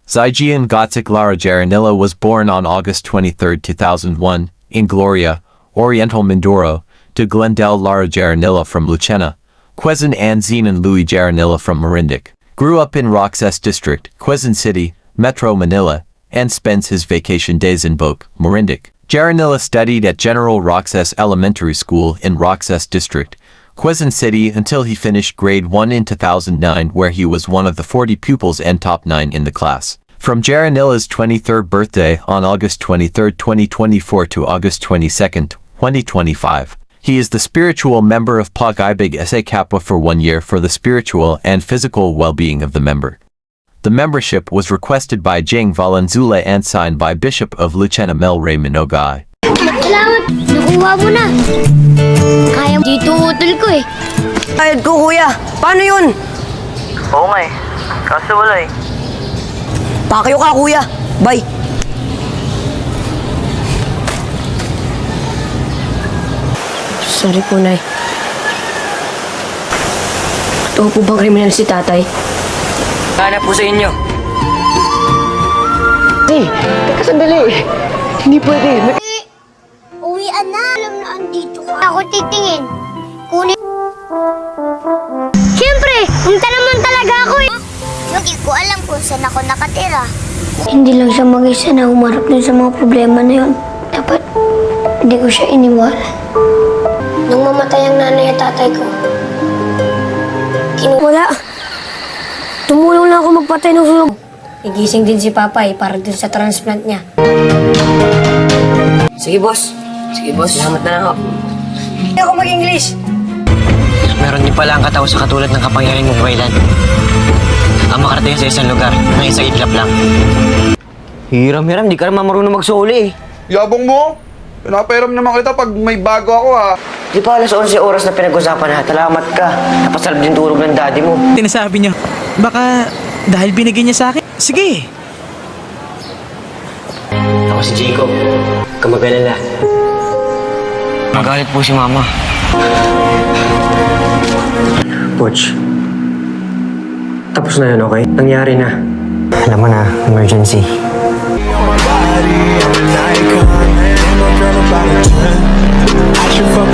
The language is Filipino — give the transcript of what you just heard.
Zygian Gothic Lara Jaranilla was born on August 23, 2001, in Gloria, Oriental Mindoro, to Glendale Lara Jaranilla from Lucena, Quezon and Zenon Louis Jaranilla from Marinduque. Grew up in Roxas District, Quezon City, Metro Manila, and spends his vacation days in Boque, Marinduque. Jaranilla studied at General Roxas Elementary School in Roxas District, Quezon City until he finished grade 1 in 2009, where he was one of the 40 pupils and top 9 in the class. From Jaranilla's 23rd birthday on August 23, 2024 to August 22, 2025. He is the spiritual member of Pag-ibig SA Kapwa for 1 year for the spiritual and physical well-being of the member. The membership was requested by Jing Valenzuela and signed by Bishop of Lucena Mel Ray Minogay. Salamat! Nakuha mo na! Kaya dito utol ko eh. Bayad ko, kuya. Paano yun? Oo nga eh. Kaso wala eh. Pakyo ka, kuya. Bye. Sorry po, Nay. Totoo po bang kriminal si tatay? Hanap po sa inyo. Teka sandali. Hindi pwede. Uwian na! Alam na andito ka. Ako titingin. Kunin. Siyempre! Punta naman talaga ako eh! Hindi ko alam kung saan ako nakatira. Hindi lang siya mag-isa na humarap dun sa mga problema na yun. Dapat hindi ko siya iniwala. Nung mamatay ang nanay at tatay ko, wala. Tumulong lang ako magpatay ng sunog. Igising din si Papa para dun sa transplant niya. Sige, boss. Sige, boss. Salamat na lang ako. Hindi ako mag-English. Meron din pala ang katao sa katulad ng kapangyarihan mong Wayland. Ang makarating sa isang lugar na isang iglap lang. Hiram-hiram, di ka naman marunong magsuli eh. Yabong mo? Pinapairam naman kita pag may bago ako ha. Di pa alas 11 oras na pinag-usapan na. Salamat ka. Napasalab din turog ng daddy mo. Tinasabi niya, baka dahil binigay niya sa akin. Sige. Ako si Jacob. Kamagalala. Magalit po si Mama. Butch, tapos na yun, okay? Nangyari na. Alam mo na, emergency. I should fuck